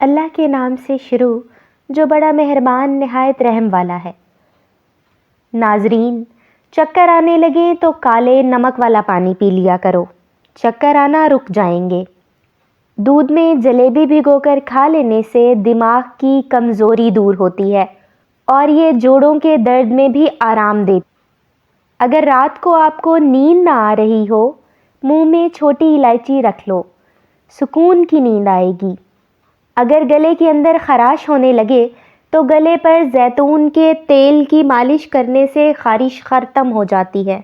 اللہ کے نام سے شروع جو بڑا مہربان نہایت رحم والا ہے۔ ناظرین، چکر آنے لگے تو کالے نمک والا پانی پی لیا کرو، چکر آنا رک جائیں گے۔ دودھ میں جلیبی بھگو کر کھا لینے سے دماغ کی کمزوری دور ہوتی ہے اور یہ جوڑوں کے درد میں بھی آرام دیتی۔ اگر رات کو آپ کو نیند نہ آ رہی ہو، منہ میں چھوٹی الائچی رکھ لو، سکون کی نیند آئے گی۔ اگر گلے کے اندر خراش ہونے لگے تو گلے پر زیتون کے تیل کی مالش کرنے سے خارش ختم ہو جاتی ہے۔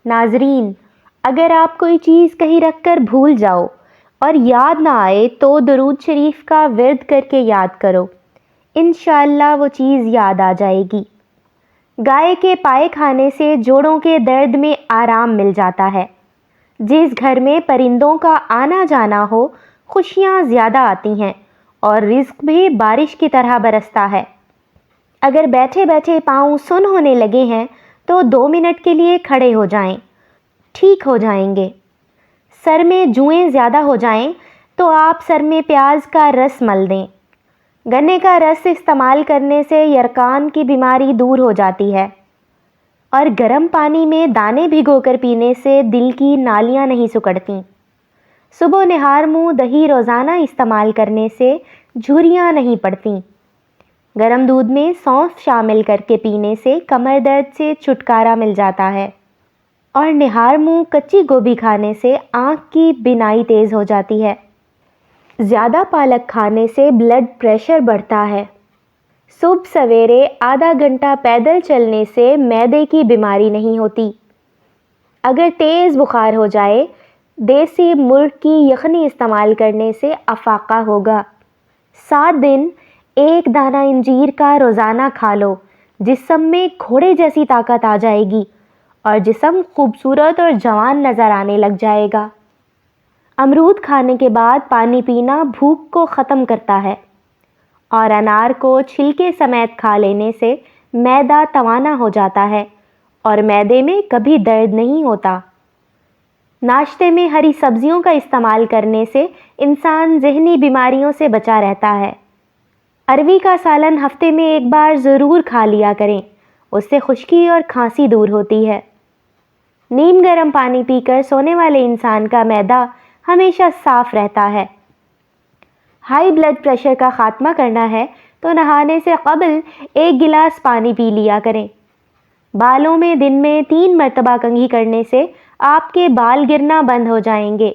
ناظرین، اگر آپ کوئی چیز کہیں رکھ کر بھول جاؤ اور یاد نہ آئے تو درود شریف کا ورد کر کے یاد کرو، انشاءاللہ وہ چیز یاد آ جائے گی۔ گائے کے پائے کھانے سے جوڑوں کے درد میں آرام مل جاتا ہے۔ جس گھر میں پرندوں کا آنا جانا ہو، خوشیاں زیادہ آتی ہیں اور رزق بھی بارش کی طرح برستا ہے۔ اگر بیٹھے بیٹھے پاؤں سن ہونے لگے ہیں تو 2 منٹ کے لیے کھڑے ہو جائیں، ٹھیک ہو جائیں گے۔ سر میں جوئیں زیادہ ہو جائیں تو آپ سر میں پیاز کا رس مل دیں۔ گنے کا رس استعمال کرنے سے یرقان کی بیماری دور ہو جاتی ہے اور گرم پانی میں دانے بھگو کر پینے سے دل کی نالیاں نہیں سکڑتی۔ صبح نہار منہ دہی روزانہ استعمال کرنے سے جھریاں نہیں پڑتیں۔ گرم دودھ میں سونف شامل کر کے پینے سے کمر درد سے چھٹکارا مل جاتا ہے اور نہار منہ کچی گوبھی کھانے سے آنکھ کی بینائی تیز ہو جاتی ہے۔ زیادہ پالک کھانے سے بلڈ پریشر بڑھتا ہے۔ صبح سویرے آدھا گھنٹہ پیدل چلنے سے معدے کی بیماری نہیں ہوتی۔ اگر تیز بخار ہو جائے، دیسی مرغ کی یخنی استعمال کرنے سے افاقہ ہوگا۔ 7 دن 1 دانہ انجیر کا روزانہ کھا لو، جسم میں گھوڑے جیسی طاقت آ جائے گی اور جسم خوبصورت اور جوان نظر آنے لگ جائے گا۔ امرود کھانے کے بعد پانی پینا بھوک کو ختم کرتا ہے اور انار کو چھلکے سمیت کھا لینے سے معدہ توانا ہو جاتا ہے اور معدے میں کبھی درد نہیں ہوتا۔ ناشتے میں ہری سبزیوں کا استعمال کرنے سے انسان ذہنی بیماریوں سے بچا رہتا ہے۔ اروی کا سالن ہفتے میں 1 بار ضرور کھا لیا کریں، اس سے خشکی اور کھانسی دور ہوتی ہے۔ نیم گرم پانی پی کر سونے والے انسان کا معدہ ہمیشہ صاف رہتا ہے۔ ہائی بلڈ پریشر کا خاتمہ کرنا ہے تو نہانے سے قبل 1 گلاس پانی پی لیا کریں۔ بالوں میں دن میں 3 مرتبہ کنگھی کرنے سے آپ کے بال گرنا بند ہو جائیں گے۔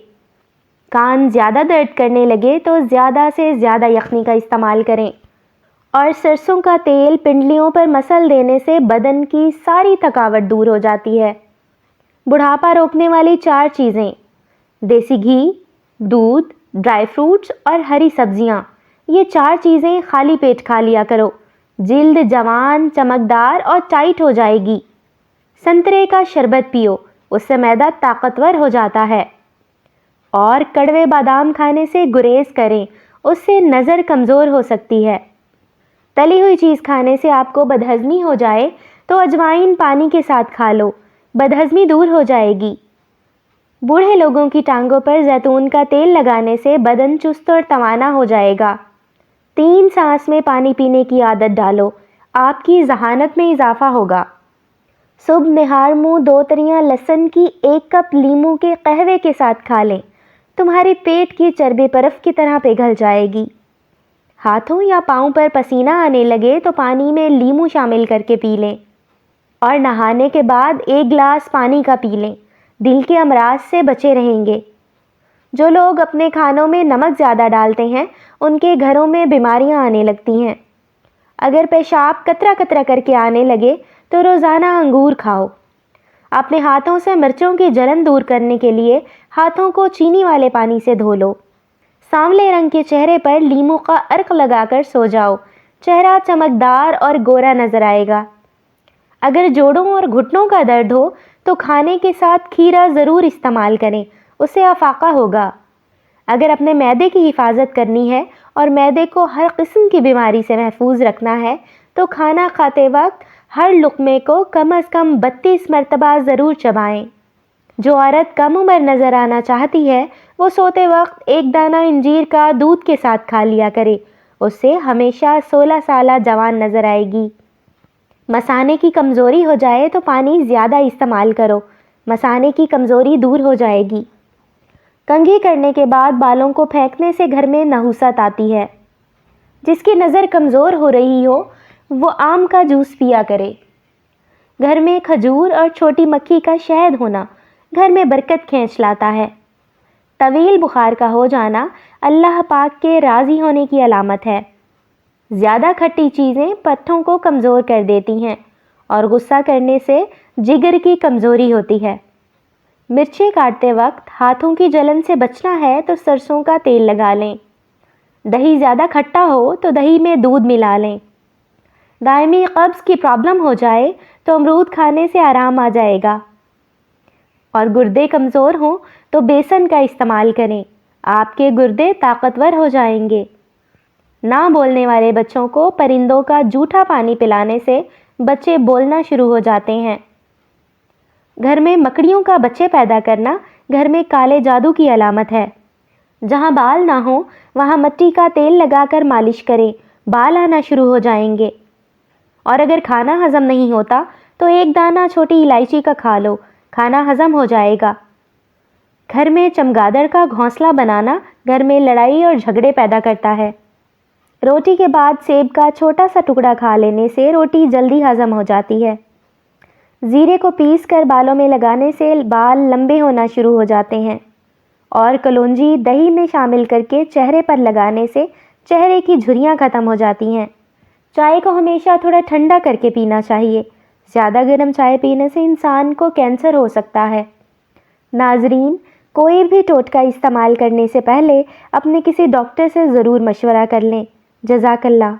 کان زیادہ درد کرنے لگے تو زیادہ سے زیادہ یخنی کا استعمال کریں اور سرسوں کا تیل پنڈلیوں پر مسل دینے سے بدن کی ساری تھکاوٹ دور ہو جاتی ہے۔ بڑھاپا روکنے والی 4 چیزیں: دیسی گھی، دودھ، ڈرائی فروٹس اور ہری سبزیاں، یہ 4 چیزیں خالی پیٹ کھا لیا کرو، جلد جوان، چمکدار اور ٹائٹ ہو جائے گی۔ سنترے کا شربت پیو، اس سے معدہ طاقتور ہو جاتا ہے اور کڑوے بادام کھانے سے گریز کریں، اس سے نظر کمزور ہو سکتی ہے۔ تلی ہوئی چیز کھانے سے آپ کو بدہضمی ہو جائے تو اجوائن پانی کے ساتھ کھا لو، بدہضمی دور ہو جائے گی۔ بوڑھے لوگوں کی ٹانگوں پر زیتون کا تیل لگانے سے بدن چست اور توانا ہو جائے گا۔ 3 سانس میں پانی پینے کی عادت ڈالو، آپ کی ذہانت میں اضافہ ہوگا۔ صبح نہار منہ 2 تریاں لہسن کی 1 کپ لیموں کے قہوے کے ساتھ کھا لیں، تمہارے پیٹ کی چربی برف کی طرح پگھل جائے گی۔ ہاتھوں یا پاؤں پر پسینہ آنے لگے تو پانی میں لیموں شامل کر کے پی لیں اور نہانے کے بعد 1 گلاس پانی کا پی لیں، دل کے امراض سے بچے رہیں گے۔ جو لوگ اپنے کھانوں میں نمک زیادہ ڈالتے ہیں، ان کے گھروں میں بیماریاں آنے لگتی ہیں۔ اگر پیشاب قطرہ قطرہ کر کے آنے لگے تو روزانہ انگور کھاؤ۔ اپنے ہاتھوں سے مرچوں کی جلن دور کرنے کے لیے ہاتھوں کو چینی والے پانی سے دھو لو۔ سانولے رنگ کے چہرے پر لیموں کا عرق لگا کر سو جاؤ، چہرہ چمکدار اور گورا نظر آئے گا۔ اگر جوڑوں اور گھٹنوں کا درد ہو تو کھانے کے ساتھ کھیرا ضرور استعمال کریں، اس سے افاقہ ہوگا۔ اگر اپنے معدے کی حفاظت کرنی ہے اور معدے کو ہر قسم کی بیماری سے محفوظ رکھنا ہے تو کھانا کھاتے وقت ہر لقمے کو کم از کم 32 مرتبہ ضرور چبائیں۔ جو عورت کم عمر نظر آنا چاہتی ہے وہ سوتے وقت ایک دانہ انجیر کا دودھ کے ساتھ کھا لیا کرے، اس سے ہمیشہ 16 سالہ جوان نظر آئے گی۔ مثانے کی کمزوری ہو جائے تو پانی زیادہ استعمال کرو، مثانے کی کمزوری دور ہو جائے گی۔ کنگھی کرنے کے بعد بالوں کو پھینکنے سے گھر میں نحوست آتی ہے۔ جس کی نظر کمزور ہو رہی ہو وہ آم کا جوس پیا کرے۔ گھر میں کھجور اور چھوٹی مکھی کا شہد ہونا گھر میں برکت کھینچ لاتا ہے۔ طویل بخار کا ہو جانا اللہ پاک کے راضی ہونے کی علامت ہے۔ زیادہ کھٹی چیزیں پٹھوں کو کمزور کر دیتی ہیں اور غصہ کرنے سے جگر کی کمزوری ہوتی ہے۔ مرچیں کاٹتے وقت ہاتھوں کی جلن سے بچنا ہے تو سرسوں کا تیل لگا لیں۔ دہی زیادہ کھٹا ہو تو دہی میں دودھ ملا لیں۔ دائمی قبض کی پرابلم ہو جائے تو امرود کھانے سے آرام آ جائے گا۔ اور گردے کمزور ہوں تو بیسن کا استعمال کریں، آپ کے گردے طاقتور ہو جائیں گے۔ نہ بولنے والے بچوں کو پرندوں کا جھوٹا پانی پلانے سے بچے بولنا شروع ہو جاتے ہیں۔ گھر میں مکڑیوں کا بچے پیدا کرنا گھر میں کالے جادو کی علامت ہے۔ جہاں بال نہ ہوں وہاں مٹی کا تیل لگا کر مالش کریں، بال آنا شروع ہو جائیں گے۔ اور اگر کھانا ہضم نہیں ہوتا تو ایک دانہ چھوٹی الائچی کا کھا لو، کھانا ہضم ہو جائے گا۔ گھر میں چمگادڑ کا گھونسلہ بنانا گھر میں لڑائی اور جھگڑے پیدا کرتا ہے۔ روٹی کے بعد سیب کا چھوٹا سا ٹکڑا کھا لینے سے روٹی جلدی ہضم ہو جاتی ہے۔ زیرے کو پیس کر بالوں میں لگانے سے بال لمبے ہونا شروع ہو جاتے ہیں، اور کلونجی دہی میں شامل کر کے چہرے پر لگانے سے چہرے کی جھریاں ختم ہو جاتی ہیں۔ چائے کو ہمیشہ تھوڑا ٹھنڈا کر کے پینا چاہیے، زیادہ گرم چائے پینے سے انسان کو کینسر ہو سکتا ہے۔ ناظرین، کوئی بھی ٹوٹکا استعمال کرنے سے پہلے اپنے کسی ڈاکٹر سے ضرور مشورہ کر لیں۔ جزاک اللہ۔